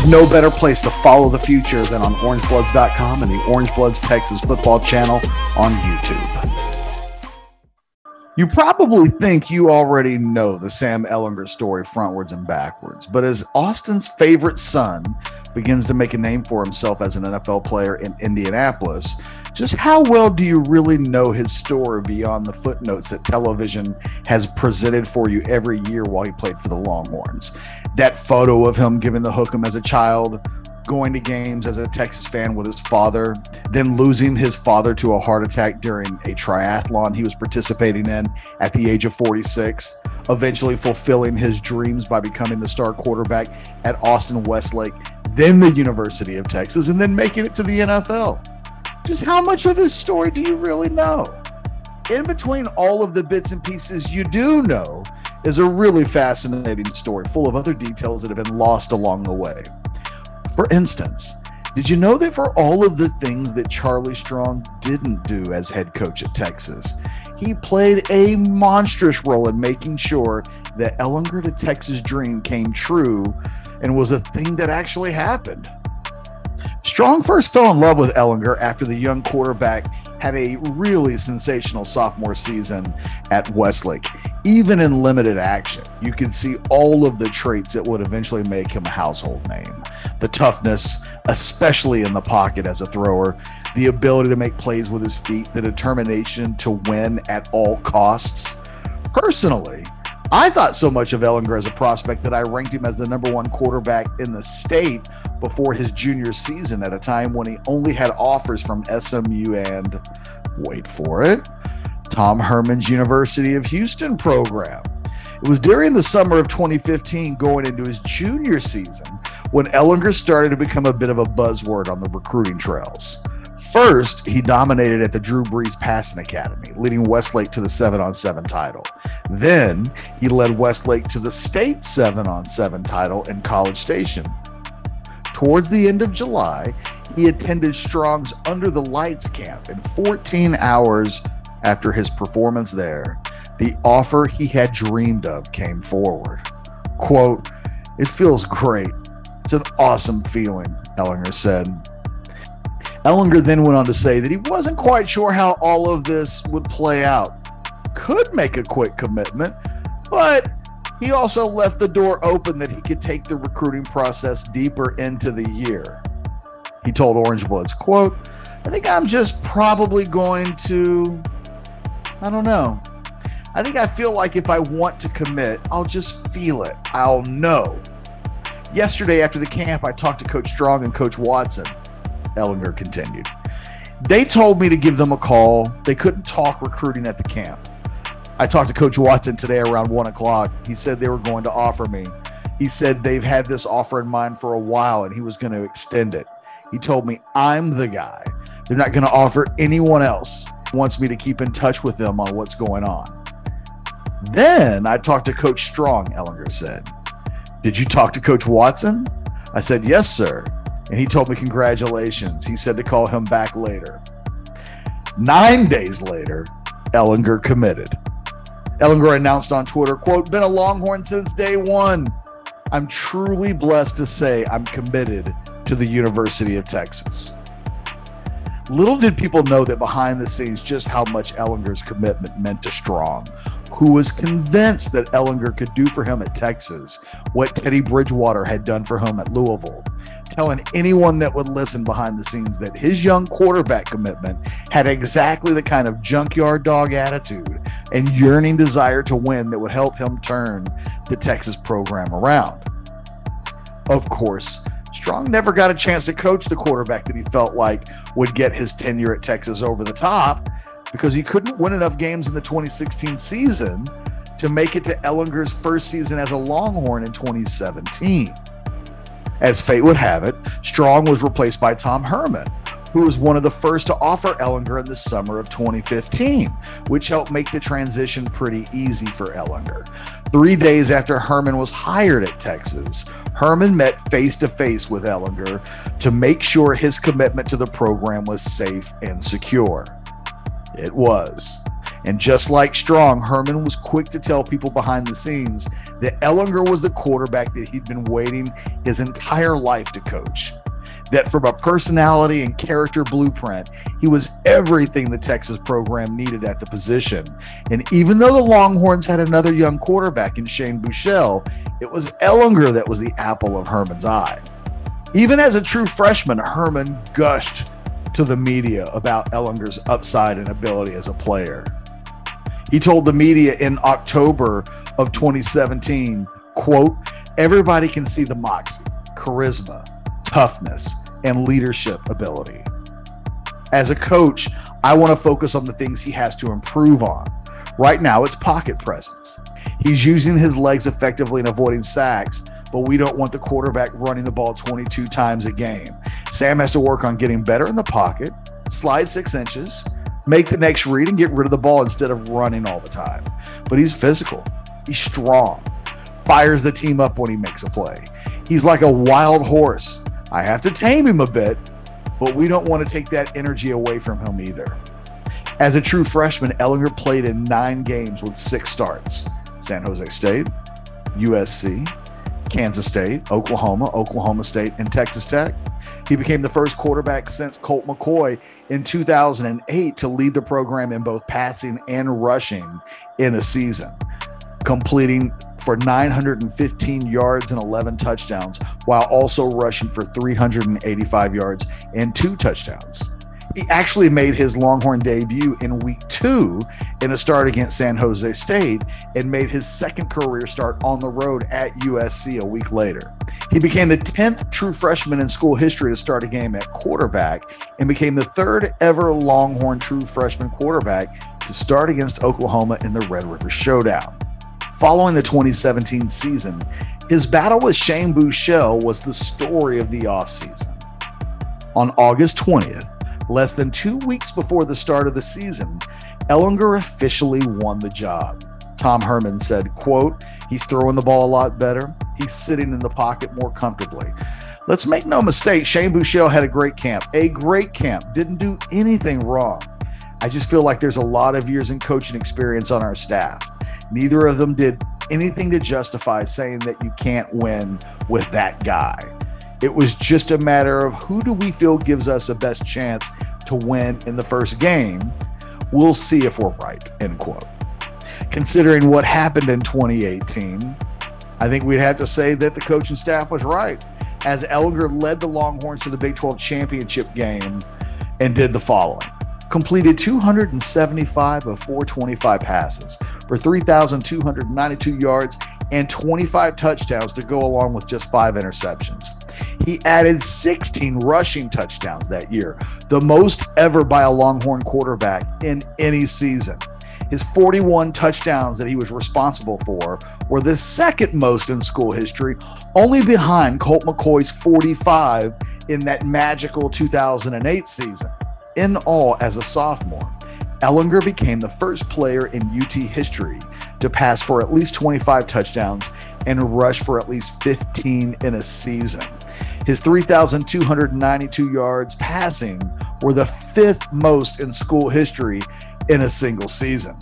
No better place to follow the future than on orangebloods.com and the Orange Bloods Texas football channel on YouTube. You probably think you already know the Sam Ehlinger story frontwards and backwards, but as Austin's favorite son begins to make a name for himself as an NFL player in Indianapolis, just how well do you really know his story beyond the footnotes that television has presented for you every year while he played for the Longhorns? That photo of him giving the hook'em as a child, going to games as a Texas fan with his father, then losing his father to a heart attack during a triathlon he was participating in at the age of 46, eventually fulfilling his dreams by becoming the star quarterback at Austin Westlake, then the University of Texas, and then making it to the NFL. Just how much of his story do you really know? In between all of the bits and pieces you do know is a really fascinating story full of other details that have been lost along the way. For instance, did you know that for all of the things that Charlie Strong didn't do as head coach at Texas, he played a monstrous role in making sure that Ehlinger to Texas dream came true and was a thing that actually happened? Strong first fell in love with Ehlinger after the young quarterback had a really sensational sophomore season at Westlake. Even in limited action, you could see all of the traits that would eventually make him a household name. The toughness, especially in the pocket as a thrower, the ability to make plays with his feet, the determination to win at all costs. Personally, I thought so much of Ehlinger as a prospect that I ranked him as the #1 quarterback in the state before his junior season, at a time when he only had offers from SMU and, wait for it, Tom Herman's University of Houston program. It was during the summer of 2015, going into his junior season, when Ehlinger started to become a bit of a buzzword on the recruiting trails. First, he dominated at the Drew Brees Passing Academy, leading Westlake to the 7-on-7 title. Then, he led Westlake to the state 7-on-7 title in College Station. Towards the end of July, he attended Strong's Under the Lights camp, and 14 hours after his performance there, the offer he had dreamed of came forward. Quote, "It feels great. It's an awesome feeling," Ehlinger said. Ehlinger then went on to say that he wasn't quite sure how all of this would play out. Could make a quick commitment, but he also left the door open that he could take the recruiting process deeper into the year. He told Orange Bloods, quote, "I think I'm just probably going to, I don't know. I think I feel like if I want to commit, I'll just feel it. I'll know." Yesterday after the camp, I talked to Coach Strong and Coach Watson, Ehlinger continued. "They told me to give them a call. They couldn't talk recruiting at the camp. I talked to Coach Watson today around 1 o'clock. He said they were going to offer me. He said they've had this offer in mind for a while and he was going to extend it. He told me I'm the guy. They're not going to offer anyone else. He wants me to keep in touch with them on what's going on." Then I talked to Coach Strong, Ehlinger said. "Did you talk to Coach Watson?" I said, "Yes, sir. And he told me congratulations. He said to call him back later." 9 days later, Ehlinger committed. Ehlinger announced on Twitter, quote, "Been a Longhorn since day one. I'm truly blessed to say I'm committed to the University of Texas." Little did people know that behind the scenes just how much Ehlinger's commitment meant to Strong, who was convinced that Ehlinger could do for him at Texas what Teddy Bridgewater had done for him at Louisville, telling anyone that would listen behind the scenes that his young quarterback commitment had exactly the kind of junkyard dog attitude and yearning desire to win that would help him turn the Texas program around. Of course, Strong never got a chance to coach the quarterback that he felt like would get his tenure at Texas over the top, because he couldn't win enough games in the 2016 season to make it to Ehlinger's first season as a Longhorn in 2017. As fate would have it, Strong was replaced by Tom Herman, who was one of the first to offer Ehlinger in the summer of 2015, which helped make the transition pretty easy for Ehlinger. 3 days after Herman was hired at Texas, Herman met face-to-face with Ehlinger to make sure his commitment to the program was safe and secure. It was. And just like Strong, Herman was quick to tell people behind the scenes that Ehlinger was the quarterback that he'd been waiting his entire life to coach. That from a personality and character blueprint, he was everything the Texas program needed at the position. And even though the Longhorns had another young quarterback in Shane Buechele, it was Ehlinger that was the apple of Herman's eye. Even as a true freshman, Herman gushed to the media about Ehlinger's upside and ability as a player. He told the media in October of 2017, quote, "Everybody can see the moxie, charisma, toughness, and leadership ability. As a coach, I want to focus on the things he has to improve on. Right now, it's pocket presence. He's using his legs effectively and avoiding sacks, but we don't want the quarterback running the ball 22 times a game. Sam has to work on getting better in the pocket, slide 6 inches, make the next read, and get rid of the ball instead of running all the time. But he's physical. He's strong. Fires the team up when he makes a play. He's like a wild horse. I have to tame him a bit, but we don't want to take that energy away from him either." As a true freshman, Ehlinger played in 9 games with 6 starts. San Jose State, USC, Kansas State, Oklahoma State, and Texas Tech. He became the first quarterback since Colt McCoy in 2008 to lead the program in both passing and rushing in a season, completing for 915 yards and 11 touchdowns, while also rushing for 385 yards and 2 touchdowns. He actually made his Longhorn debut in week 2 in a start against San Jose State and made his second career start on the road at USC a week later. He became the 10th true freshman in school history to start a game at quarterback and became the 3rd ever Longhorn true freshman quarterback to start against Oklahoma in the Red River Showdown. Following the 2017 season, his battle with Shane Buechele was the story of the offseason. On August 20th, less than 2 weeks before the start of the season, Ehlinger officially won the job. Tom Herman said, quote, "He's throwing the ball a lot better. He's sitting in the pocket more comfortably. Let's make no mistake, Shane Buechele had a great camp. Didn't do anything wrong. I just feel like there's a lot of years in coaching experience on our staff. Neither of them did anything to justify saying that you can't win with that guy. It was just a matter of who do we feel gives us the best chance to win in the first game. We'll see if we're right," end quote. Considering what happened in 2018, I think we'd have to say that the coaching staff was right, as Ehlinger led the Longhorns to the Big 12 championship game and did the following. Completed 275 of 425 passes for 3,292 yards and 25 touchdowns to go along with just 5 interceptions. He added 16 rushing touchdowns that year, the most ever by a Longhorn quarterback in any season. His 41 touchdowns that he was responsible for were the second most in school history, only behind Colt McCoy's 45 in that magical 2008 season. In all, as a sophomore, Ehlinger became the first player in UT history to pass for at least 25 touchdowns and rush for at least 15 in a season. His 3,292 yards passing were the 5th most in school history in a single season.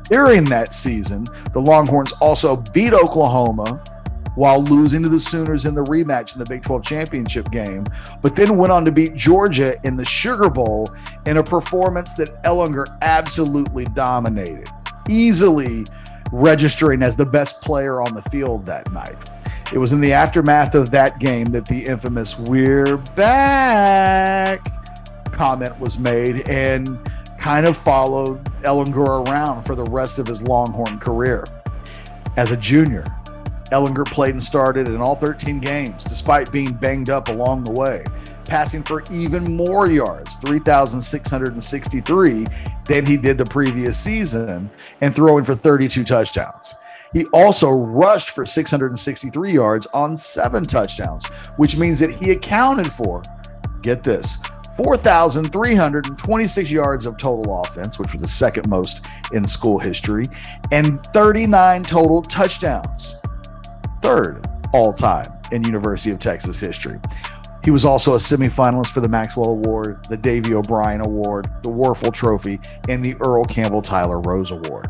During that season, the Longhorns also beat Oklahoma while losing to the Sooners in the rematch in the Big 12 championship game, but then went on to beat Georgia in the Sugar Bowl in a performance that Ehlinger absolutely dominated, easily registering as the best player on the field that night. It was in the aftermath of that game that the infamous "We're back" comment was made and kind of followed Ehlinger around for the rest of his Longhorn career. As a junior, Ehlinger played and started in all 13 games, despite being banged up along the way. passing for even more yards, 3,663, than he did the previous season, and throwing for 32 touchdowns. He also rushed for 663 yards on 7 touchdowns, which means that he accounted for, get this, 4,326 yards of total offense, which was the second most in school history, and 39 total touchdowns, third all time in University of Texas history. He was also a semifinalist for the Maxwell Award, the Davey O'Brien Award, the Werfel Trophy, and the Earl Campbell Tyler Rose Award.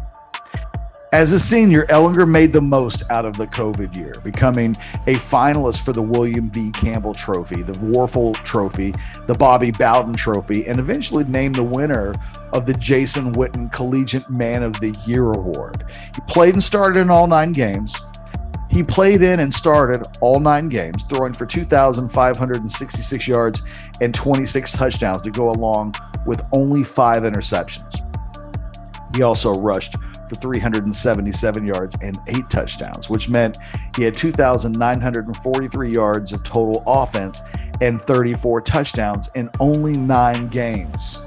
As a senior, Ehlinger made the most out of the COVID year, becoming a finalist for the William V. Campbell Trophy, the Werfel Trophy, the Bobby Bowden Trophy, and eventually named the winner of the Jason Witten Collegiate Man of the Year Award. He played and started in all 9 games. He played in and started all 9 games, throwing for 2,566 yards and 26 touchdowns to go along with only 5 interceptions. He also rushed for 377 yards and 8 touchdowns, which meant he had 2,943 yards of total offense and 34 touchdowns in only 9 games.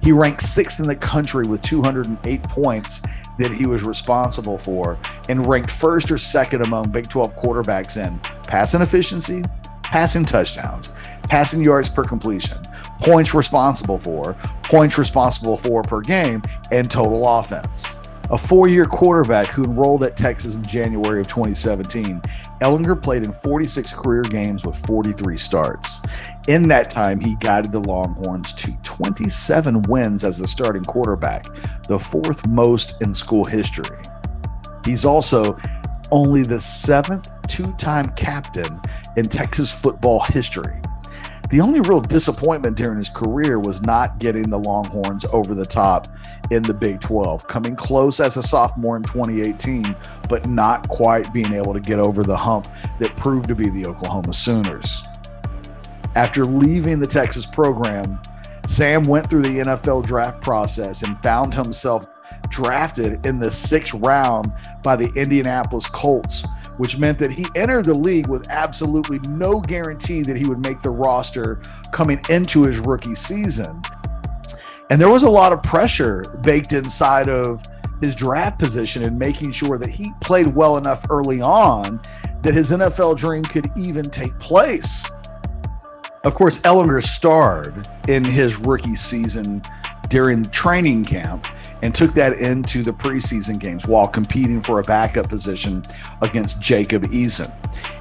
He ranked 6th in the country with 208 points that he was responsible for, and ranked 1st or 2nd among Big 12 quarterbacks in passing efficiency, passing touchdowns, passing yards per completion, points responsible for per game, and total offense. A 4-year quarterback who enrolled at Texas in January of 2017, Ehlinger played in 46 career games with 43 starts. In that time, he guided the Longhorns to 27 wins as the starting quarterback, the 4th most in school history. He's also only the 7th 2-time captain in Texas football history. The only real disappointment during his career was not getting the Longhorns over the top in the Big 12, coming close as a sophomore in 2018, but not quite being able to get over the hump that proved to be the Oklahoma Sooners. After leaving the Texas program, Sam went through the NFL draft process and found himself drafted in the 6th round by the Indianapolis Colts, which meant that he entered the league with absolutely no guarantee that he would make the roster coming into his rookie season. And there was a lot of pressure baked inside of his draft position and making sure that he played well enough early on that his NFL dream could even take place. Of course, Ehlinger starred in his rookie season during the training camp and took that into the preseason games while competing for a backup position against Jacob Eason.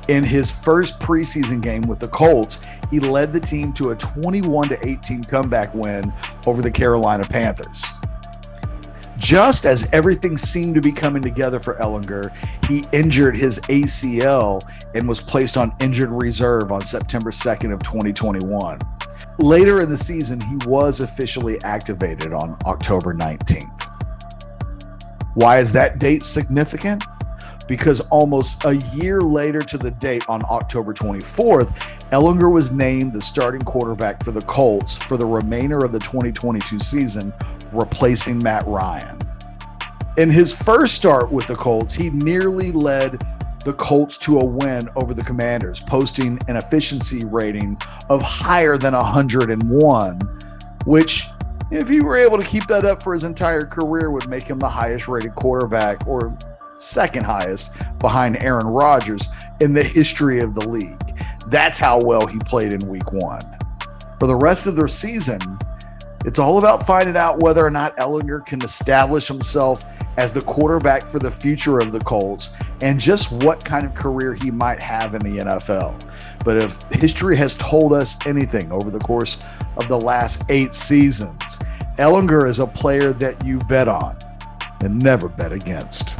In his first preseason game with the Colts, he led the team to a 21-18 comeback win over the Carolina Panthers. Just as everything seemed to be coming together for Ehlinger, he injured his ACL and was placed on injured reserve on September 2nd of 2021. Later in the season, he was officially activated on October 19th. Why is that date significant? Because almost a year later to the date, on October 24th, Ehlinger was named the starting quarterback for the Colts for the remainder of the 2022 season, replacing Matt Ryan. In his first start with the Colts, he nearly led the Colts to a win over the Commanders, posting an efficiency rating of higher than 101, which, if he were able to keep that up for his entire career, would make him the highest rated quarterback, or second highest behind Aaron Rodgers, in the history of the league. That's how well he played in week 1. For the rest of the season, it's all about finding out whether or not Ehlinger can establish himself as the quarterback for the future of the Colts, and just what kind of career he might have in the NFL. But if history has told us anything over the course of the last 8 seasons, Ehlinger is a player that you bet on and never bet against.